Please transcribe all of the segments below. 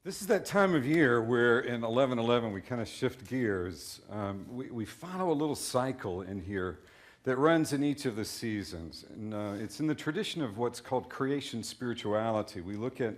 This is that time of year where in 11:11 we kind of shift gears. We follow a little cycle in here that runs in each of the seasons. And it's in the tradition of what's called creation spirituality. We look at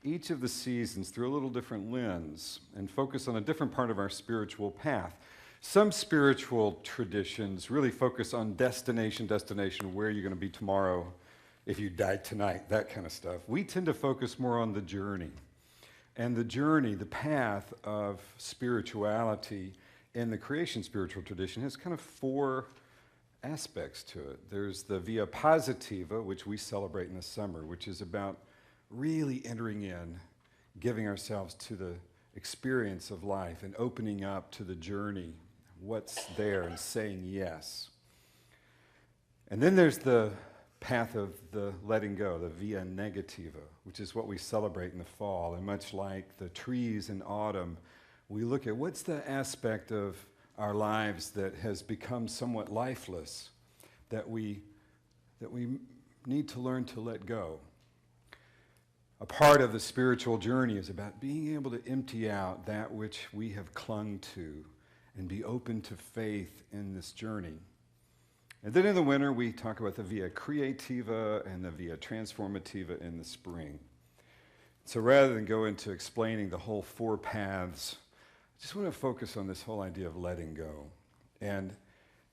each of the seasons through a little different lens and focus on a different part of our spiritual path. Some spiritual traditions really focus on destination, where you're going to be tomorrow if you died tonight, that kind of stuff. We tend to focus more on the journey. And the journey, the path of spirituality in the creation spiritual tradition has kind of four aspects to it. There's the via positiva, which we celebrate in the summer, which is about really entering in, giving ourselves to the experience of life and opening up to the journey, what's there, and saying yes. And then there's the path of the letting go, the via negativa, which is what we celebrate in the fall. And much like the trees in autumn, we look at what's the aspect of our lives that has become somewhat lifeless, that we need to learn to let go. A part of the spiritual journey is about being able to empty out that which we have clung to and be open to faith in this journey. And then in the winter, we talk about the via creativa and the via transformativa in the spring. So rather than go into explaining the whole four paths, I just want to focus on this whole idea of letting go. And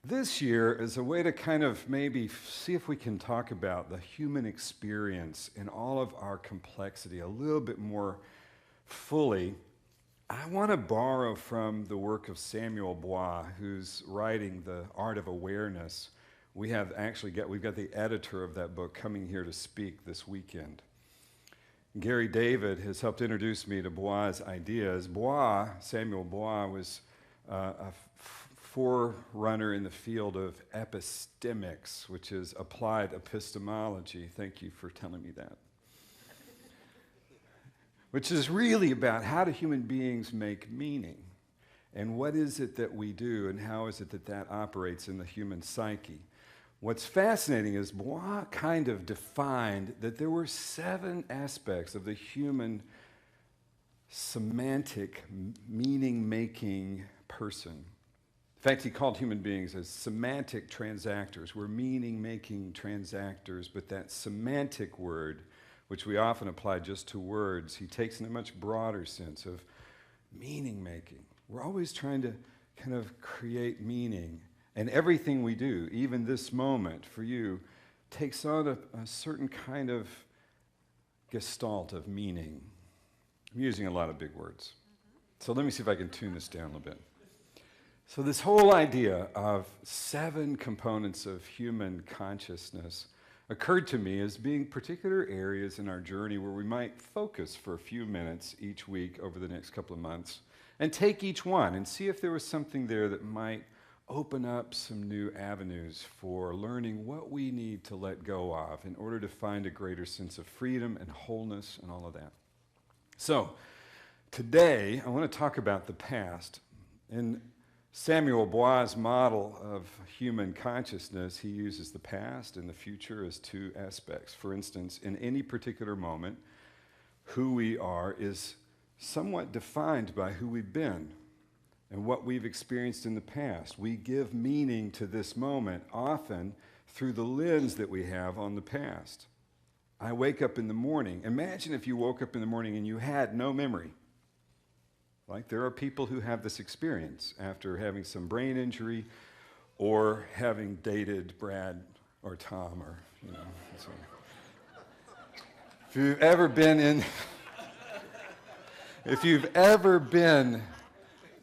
this year is a way to kind of maybe see if we can talk about the human experience in all of our complexity a little bit more fully. I want to borrow from the work of Samuel Bois, who's writing The Art of Awareness. We've got the editor of that book coming here to speak this weekend. Gary David has helped introduce me to Bois' ideas. Samuel Bois, was a forerunner in the field of epistemics, which is applied epistemology. Thank you for telling me that. Which is really about how do human beings make meaning, and what is it that we do, and how is it that that operates in the human psyche. What's fascinating is Bois kind of defined that there were 7 aspects of the human semantic, meaning-making person. In fact, he called human beings as semantic transactors. We're meaning-making transactors, but that semantic word, which we often apply just to words, he takes in a much broader sense of meaning-making. We're always trying to kind of create meaning. And everything we do, even this moment for you, takes on a certain kind of gestalt of meaning. I'm using a lot of big words. So let me see if I can tune this down a little bit. So this whole idea of 7 components of human consciousness occurred to me as being particular areas in our journey where we might focus for a few minutes each week over the next couple of months and take each one and see if there was something there that might open up some new avenues for learning what we need to let go of in order to find a greater sense of freedom and wholeness and all of that. So, today I want to talk about the past. In Samuel Bois' model of human consciousness, he uses the past and the future as 2 aspects. For instance, in any particular moment, who we are is somewhat defined by who we've been and what we've experienced in the past. We give meaning to this moment often through the lens that we have on the past. I wake up in the morning. Imagine if you woke up in the morning and you had no memory. Like there are people who have this experience after having some brain injury or having dated Brad or Tom or, So. If you've ever been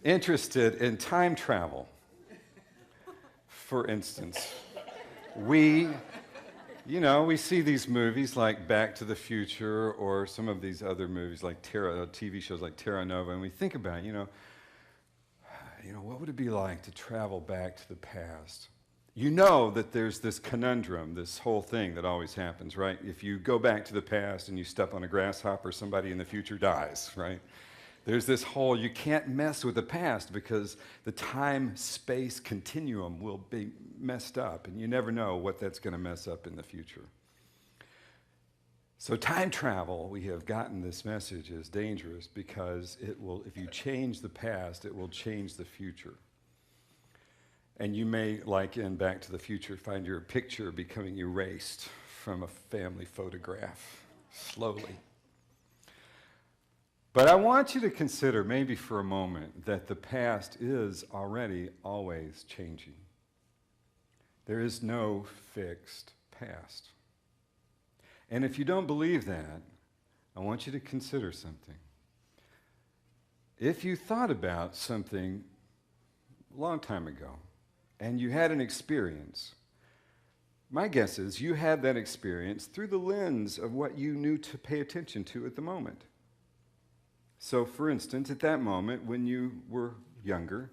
interested in time travel, for instance, we see these movies like Back to the Future or some of these other movies like TV shows like Terra Nova, and we think about, what would it be like to travel back to the past? You know that there's this conundrum, this whole thing that always happens, right? If you go back to the past and you step on a grasshopper, somebody in the future dies, right? There's this whole, you can't mess with the past because the time-space continuum will be messed up, and you never know what that's going to mess up in the future. So time travel, we have gotten this message, is dangerous because it will, if you change the past, it will change the future. And you may, like in Back to the Future, find your picture becoming erased from a family photograph slowly. But I want you to consider, maybe for a moment, that the past is already always changing. There is no fixed past. And if you don't believe that, I want you to consider something. If you thought about something a long time ago, and you had an experience, my guess is you had that experience through the lens of what you knew to pay attention to at the moment. So, for instance, at that moment when you were younger,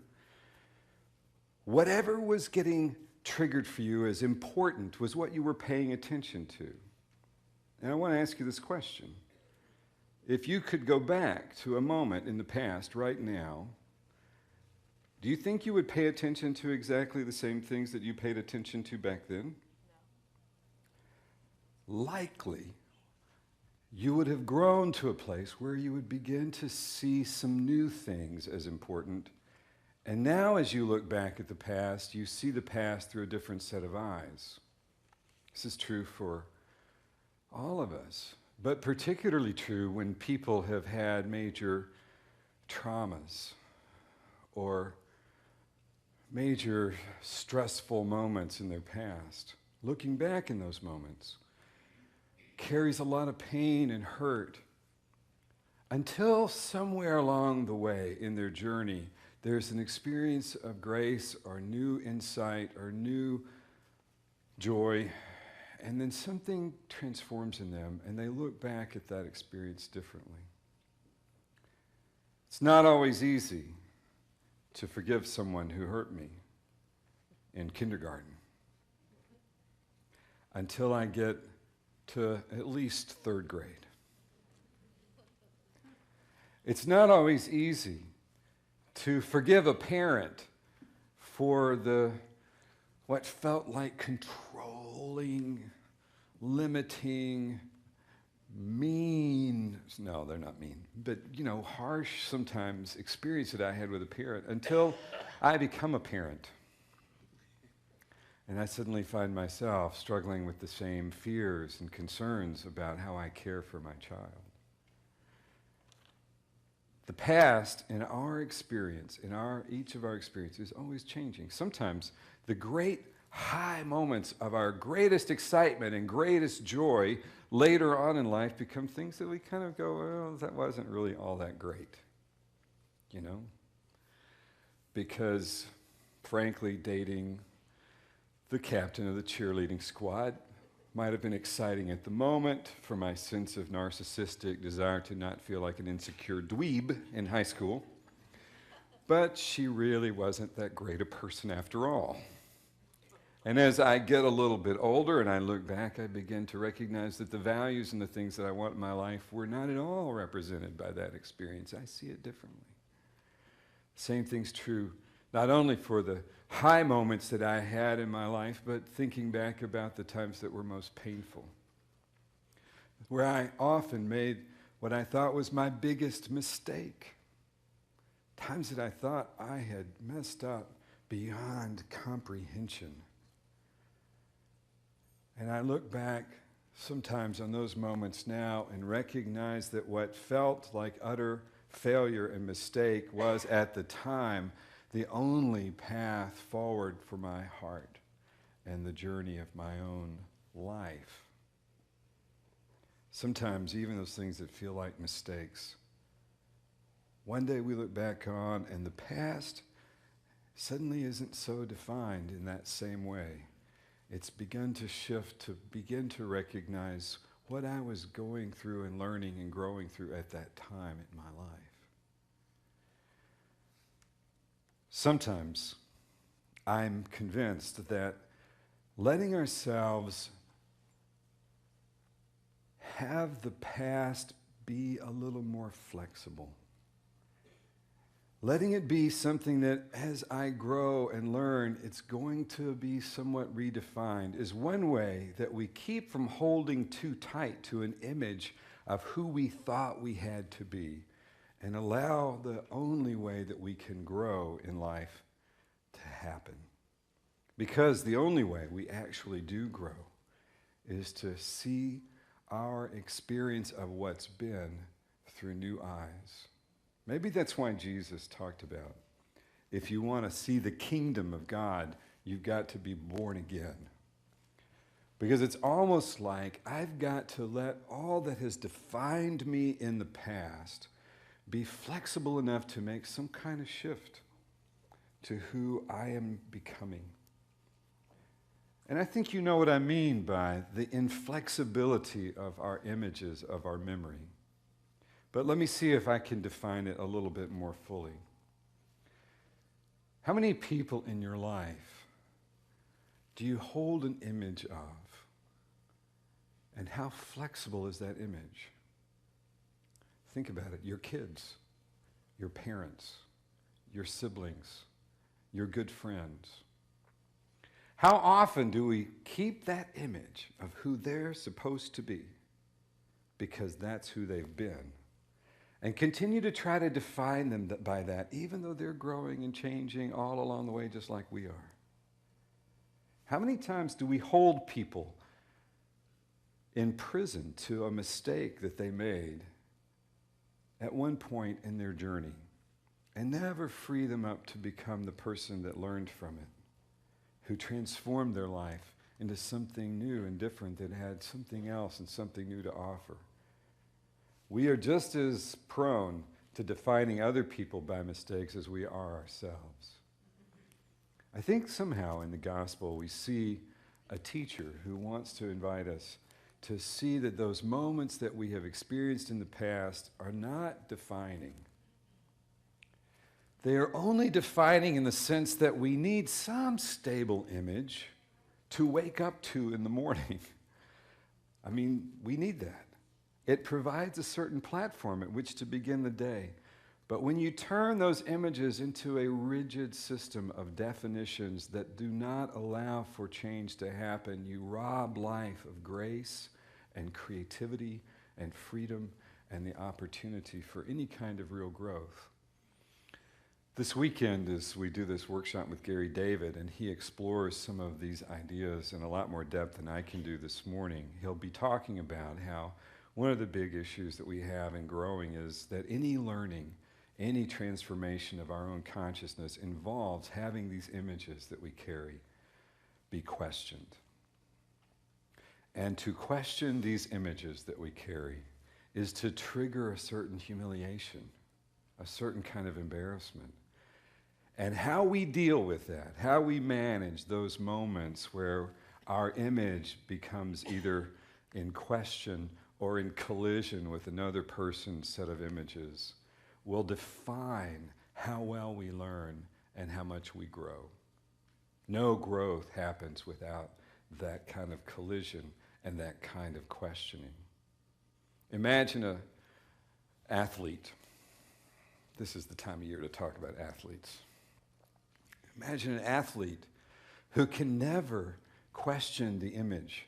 whatever was getting triggered for you as important was what you were paying attention to. And I want to ask you this question. If you could go back to a moment in the past right now, do you think you would pay attention to exactly the same things that you paid attention to back then? No. Likely, you would have grown to a place where you would begin to see some new things as important. And now as you look back at the past, you see the past through a different set of eyes. This is true for all of us, but particularly true when people have had major traumas or major stressful moments in their past. Looking back in those moments carries a lot of pain and hurt until somewhere along the way in their journey there's an experience of grace or new insight or new joy, and then something transforms in them and they look back at that experience differently. It's not always easy to forgive someone who hurt me in kindergarten until I get to at least third grade. It's not always easy to forgive a parent for what felt like controlling, limiting, mean, no, they're not mean, but harsh sometimes experience that I had with a parent until I become a parent. And I suddenly find myself struggling with the same fears and concerns about how I care for my child. The past, in our experience, each of our experiences, is always changing. Sometimes the great high moments of our greatest excitement and greatest joy later on in life become things that we kind of go, well, that wasn't really all that great, Because, frankly, dating the captain of the cheerleading squad might have been exciting at the moment for my sense of narcissistic desire to not feel like an insecure dweeb in high school. But she really wasn't that great a person after all. And as I get a little bit older and I look back, I begin to recognize that the values and the things that I want in my life were not at all represented by that experience. I see it differently. Same thing's true not only for the high moments that I had in my life, but thinking back about the times that were most painful, where I often made what I thought was my biggest mistake, times that I thought I had messed up beyond comprehension. And I look back sometimes on those moments now and recognize that what felt like utter failure and mistake was at the time the only path forward for my heart and the journey of my own life. Sometimes even those things that feel like mistakes, one day we look back on and the past suddenly isn't so defined in that same way. It's begun to shift to begin to recognize what I was going through and learning and growing through at that time in my life. Sometimes I'm convinced that letting ourselves have the past be a little more flexible, letting it be something that as I grow and learn, it's going to be somewhat redefined, is one way that we keep from holding too tight to an image of who we thought we had to be, and allow the only way that we can grow in life to happen. Because the only way we actually do grow is to see our experience of what's been through new eyes. Maybe that's why Jesus talked about, if you want to see the kingdom of God, you've got to be born again. Because it's almost like I've got to let all that has defined me in the past be flexible enough to make some kind of shift to who I am becoming. And I think you know what I mean by the inflexibility of our images, of our memory. But let me see if I can define it a little bit more fully. How many people in your life do you hold an image of? And how flexible is that image? Think about it. Your kids, your parents, your siblings, your good friends. How often do we keep that image of who they're supposed to be because that's who they've been, and continue to try to define them by that, even though they're growing and changing all along the way just like we are? How many times do we hold people in prison to a mistake that they made at one point in their journey and never free them up to become the person that learned from it, who transformed their life into something new and different that had something else and something new to offer? We are just as prone to defining other people by mistakes as we are ourselves. I think somehow in the gospel we see a teacher who wants to invite us to see that those moments that we have experienced in the past are not defining. They are only defining in the sense that we need some stable image to wake up to in the morning. I mean, we need that. It provides a certain platform at which to begin the day. But when you turn those images into a rigid system of definitions that do not allow for change to happen, you rob life of grace and creativity and freedom and the opportunity for any kind of real growth. This weekend, as we do this workshop with Gary David, and he explores some of these ideas in a lot more depth than I can do this morning, he'll be talking about how one of the big issues that we have in growing is that any learning, any transformation of our own consciousness involves having these images that we carry be questioned. And to question these images that we carry is to trigger a certain humiliation, a certain kind of embarrassment. And how we deal with that, how we manage those moments where our image becomes either in question or in collision with another person's set of images, will define how well we learn and how much we grow. No growth happens without that kind of collision and that kind of questioning. Imagine an athlete. This is the time of year to talk about athletes. Imagine an athlete who can never question the image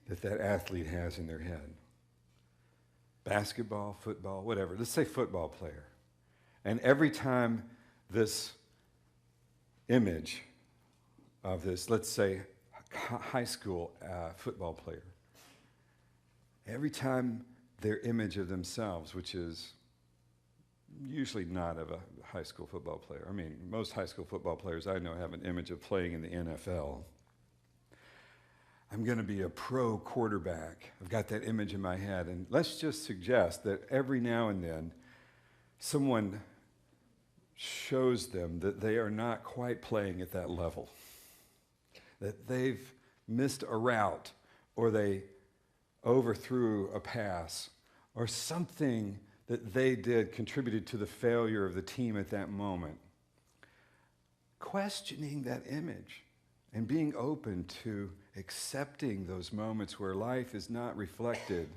that that athlete has in their head. Basketball, football, whatever. Let's say football player. And every time this image of this, let's say high school football player, every time their image of themselves, which is usually not of a high school football player. I mean, most high school football players I know have an image of playing in the NFL. I'm going to be a pro quarterback. I've got that image in my head. And let's just suggest that every now and then someone shows them that they are not quite playing at that level, that they've missed a route, or they overthrew a pass, or something that they did contributed to the failure of the team at that moment. Questioning that image and being open to accepting those moments where life is not reflected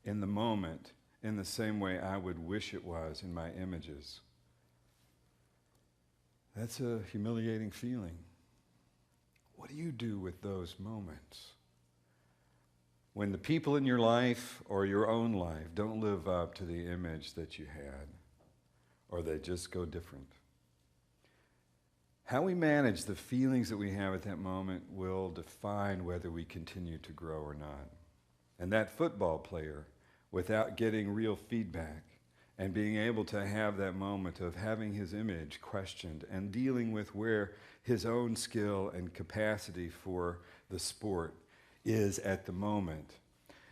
in the moment in the same way I would wish it was in my images. That's a humiliating feeling. What do you do with those moments? When the people in your life or your own life don't live up to the image that you had, or they just go different. How we manage the feelings that we have at that moment will define whether we continue to grow or not. And that football player, without getting real feedback and being able to have that moment of having his image questioned and dealing with where his own skill and capacity for the sport is at the moment,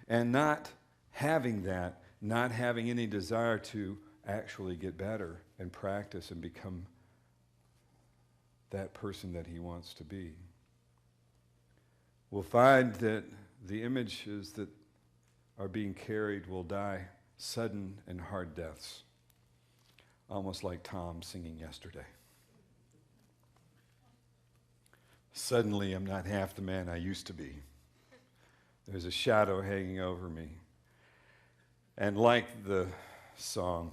and not having that, not having any desire to actually get better and practice and become that person that he wants to be. We'll find that the images that are being carried will die sudden and hard deaths, almost like Tom singing yesterday. Suddenly, I'm not half the man I used to be. There's a shadow hanging over me. And like the song,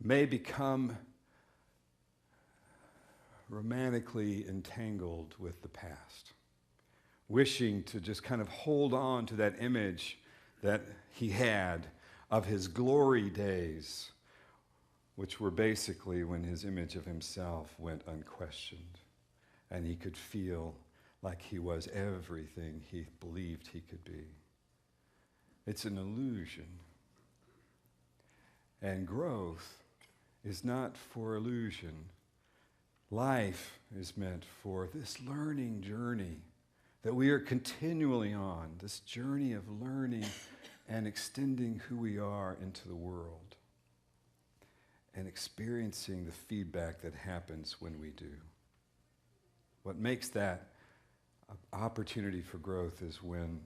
may become romantically entangled with the past, wishing to just kind of hold on to that image that he had of his glory days, which were basically when his image of himself went unquestioned, and he could feel like he was everything he believed he could be. It's an illusion. And growth is not for illusion. Life is meant for this learning journey that we are continually on, this journey of learning and extending who we are into the world and experiencing the feedback that happens when we do. What makes that opportunity for growth is when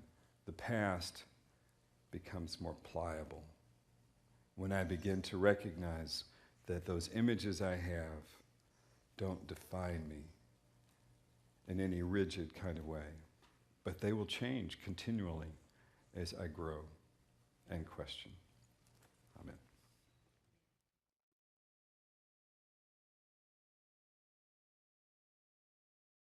the past becomes more pliable, when I begin to recognize that those images I have don't define me in any rigid kind of way, but they will change continually as I grow and question.